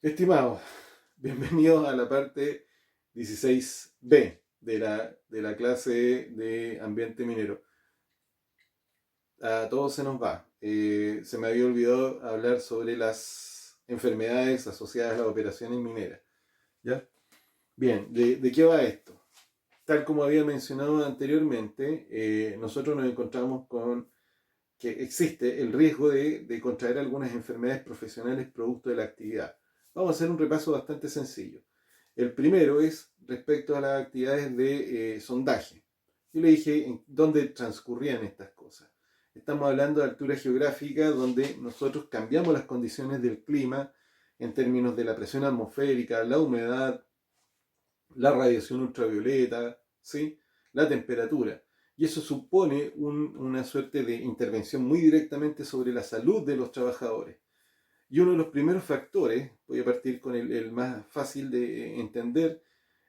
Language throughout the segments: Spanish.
Estimados, bienvenidos a la parte 16B de la clase de ambiente minero. A todos se nos va. Se me había olvidado hablar sobre las enfermedades asociadas a las operaciones mineras. ¿Ya? Bien, ¿de qué va esto? Tal como había mencionado anteriormente, nosotros nos encontramos con que existe el riesgo de contraer algunas enfermedades profesionales producto de la actividad. Vamos a hacer un repaso bastante sencillo. El primero es respecto a las actividades de sondaje. Yo le dije en dónde transcurrían estas cosas. Estamos hablando de altura geográfica donde nosotros cambiamos las condiciones del clima en términos de la presión atmosférica, la humedad, la radiación ultravioleta, ¿sí? La temperatura. Y eso supone una suerte de intervención muy directamente sobre la salud de los trabajadores. Y uno de los primeros factores, voy a partir con el más fácil de entender,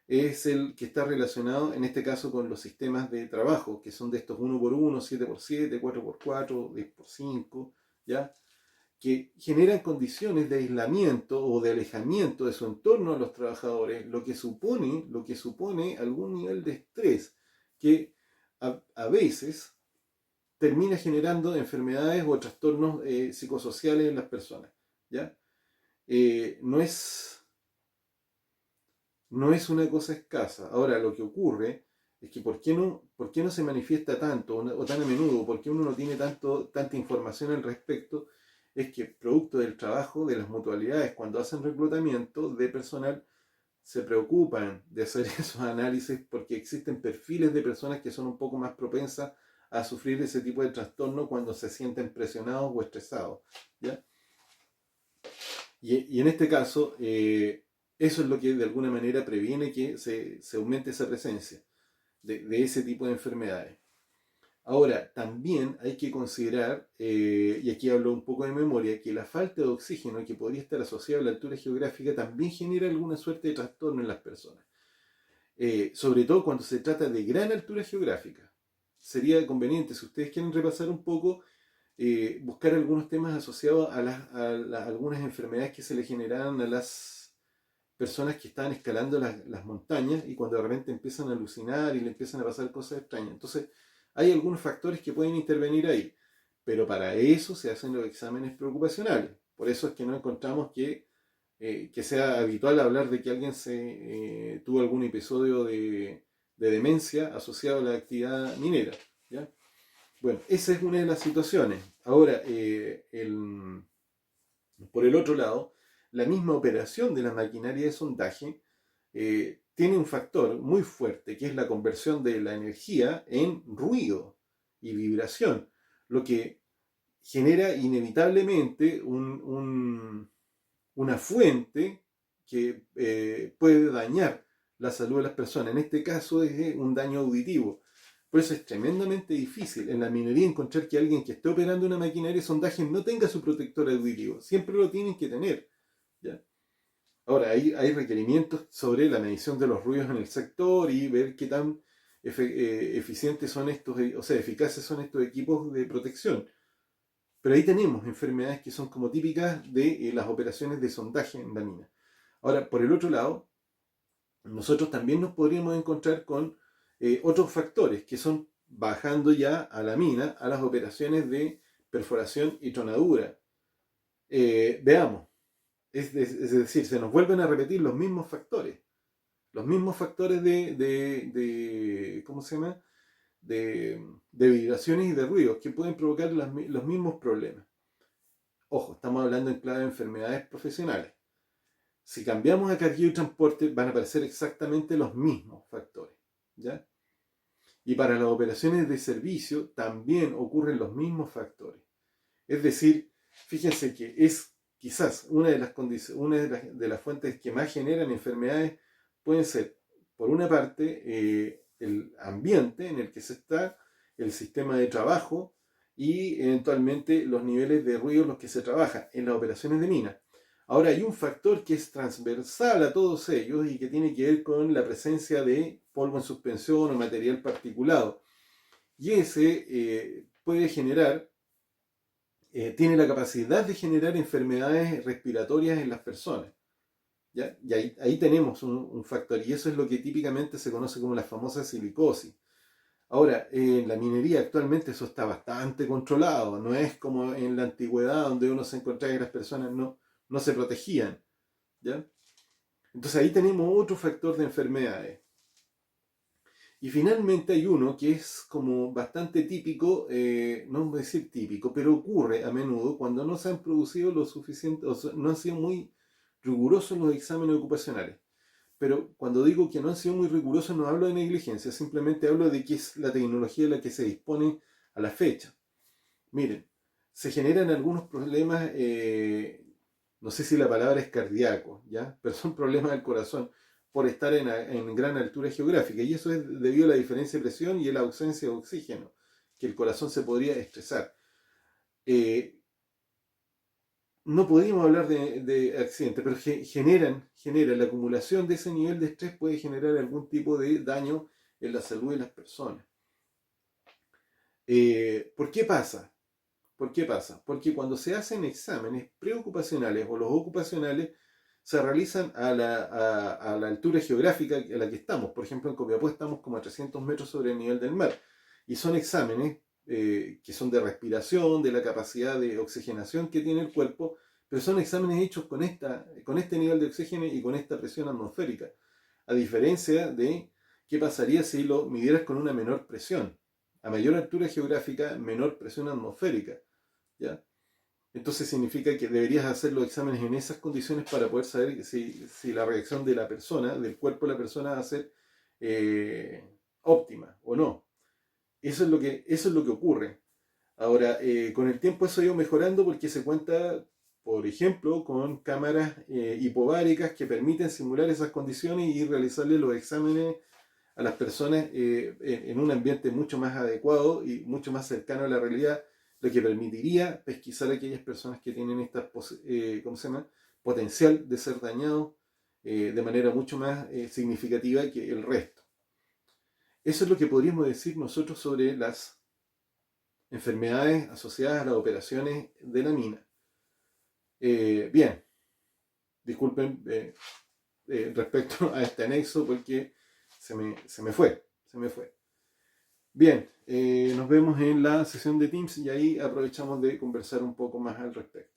es el que está relacionado en este caso con los sistemas de trabajo, que son de estos 1x1, 7x7, 4x4, 10x5, ¿ya? Que generan condiciones de aislamiento o de alejamiento de su entorno a los trabajadores, lo que supone algún nivel de estrés que a veces termina generando enfermedades o trastornos psicosociales en las personas. ¿Ya? No es una cosa escasa. Ahora, lo que ocurre es que ¿por qué no se manifiesta tanto o tan a menudo? ¿Por qué uno no tiene tanta información al respecto? Es que producto del trabajo de las mutualidades, cuando hacen reclutamiento de personal, se preocupan de hacer esos análisis porque existen perfiles de personas que son un poco más propensas a sufrir ese tipo de trastorno cuando se sienten presionados o estresados. ¿Ya? Y en este caso, eso es lo que de alguna manera previene que se aumente esa presencia de ese tipo de enfermedades. Ahora, también hay que considerar, y aquí hablo un poco de memoria, que la falta de oxígeno que podría estar asociada a la altura geográfica también genera alguna suerte de trastorno en las personas. Sobre todo cuando se trata de gran altura geográfica. Sería conveniente, si ustedes quieren repasar un poco, buscar algunos temas asociados a algunas enfermedades que se le generaban a las personas que estaban escalando las montañas y cuando de repente empiezan a alucinar y le empiezan a pasar cosas extrañas. Entonces, hay algunos factores que pueden intervenir ahí, pero para eso se hacen los exámenes preocupacionales. Por eso es que no encontramos que sea habitual hablar de que alguien tuvo algún episodio de demencia asociado a la actividad minera. ¿Ya? Bueno, esa es una de las situaciones. Ahora, por el otro lado, la misma operación de la maquinaria de sondaje tiene un factor muy fuerte, que es la conversión de la energía en ruido y vibración, lo que genera inevitablemente una fuente que puede dañar la salud de las personas. En este caso es un daño auditivo. Por eso es tremendamente difícil en la minería encontrar que alguien que esté operando una maquinaria de sondaje no tenga su protector auditivo. Siempre lo tienen que tener. ¿Ya? Ahora, hay requerimientos sobre la medición de los ruidos en el sector y ver qué tan eficientes son estos, o sea, eficaces son estos equipos de protección. Pero ahí tenemos enfermedades que son como típicas de las operaciones de sondaje en la mina. Ahora, por el otro lado, nosotros también nos podríamos encontrar con otros factores que son bajando ya a la mina, a las operaciones de perforación y tronadura. Veamos, es decir, se nos vuelven a repetir los mismos factores ¿cómo se llama? De vibraciones y de ruidos que pueden provocar los mismos problemas. Ojo, estamos hablando en clave de enfermedades profesionales. Si cambiamos a carguillo y transporte, van a aparecer exactamente los mismos factores. ¿Ya? Y para las operaciones de servicio también ocurren los mismos factores. Es decir, fíjense que es quizás una de las condiciones, una de las fuentes que más generan enfermedades pueden ser, por una parte, el ambiente en el que se está, el sistema de trabajo y eventualmente los niveles de ruido en los que se trabaja en las operaciones de mina. Ahora hay un factor que es transversal a todos ellos y que tiene que ver con la presencia de polvo en suspensión o material particulado. Y ese tiene la capacidad de generar enfermedades respiratorias en las personas. ¿ya? Y ahí tenemos un factor, y eso es lo que típicamente se conoce como la famosa silicosis. Ahora, en la minería actualmente eso está bastante controlado, no es como en la antigüedad donde uno se encontraba que las personas no se protegían, ¿ya? Entonces ahí tenemos otro factor de enfermedades. Y finalmente hay uno que es como bastante típico, no voy a decir típico, pero ocurre a menudo cuando no se han producido lo suficiente, o sea, no han sido muy rigurosos los exámenes ocupacionales. Pero cuando digo que no han sido muy rigurosos no hablo de negligencia, simplemente hablo de que es la tecnología de la que se dispone a la fecha. Miren, se generan algunos problemas, no sé si la palabra es cardíaco, ¿ya? Pero son problemas del corazón por estar en gran altura geográfica. Y eso es debido a la diferencia de presión y a la ausencia de oxígeno, que el corazón se podría estresar. Eh, no podríamos hablar de accidentes, pero generan la acumulación de ese nivel de estrés puede generar algún tipo de daño en la salud de las personas. ¿Por qué pasa? ¿Por qué pasa? Porque cuando se hacen exámenes preocupacionales o los ocupacionales, se realizan a la altura geográfica a la que estamos. Por ejemplo, en Copiapó estamos como a 300 metros sobre el nivel del mar. Y son exámenes que son de respiración, de la capacidad de oxigenación que tiene el cuerpo, pero son exámenes hechos con este nivel de oxígeno y con esta presión atmosférica. A diferencia de qué pasaría si lo midieras con una menor presión. A mayor altura geográfica, menor presión atmosférica. ¿Ya? Entonces significa que deberías hacer los exámenes en esas condiciones para poder saber si la reacción de la persona, del cuerpo de la persona, va a ser óptima o no. Eso es lo que ocurre. Ahora, con el tiempo eso ha ido mejorando porque se cuenta, por ejemplo, con cámaras hipováricas que permiten simular esas condiciones y realizarle los exámenes a las personas en un ambiente mucho más adecuado y mucho más cercano a la realidad, lo que permitiría pesquisar a aquellas personas que tienen esta ¿cómo se llama? Potencial de ser dañados de manera mucho más significativa que el resto. Eso es lo que podríamos decir nosotros sobre las enfermedades asociadas a las operaciones de la mina. Bien, disculpen respecto a este anexo porque se me fue, se me fue. Bien, nos vemos en la sesión de Teams y ahí aprovechamos de conversar un poco más al respecto.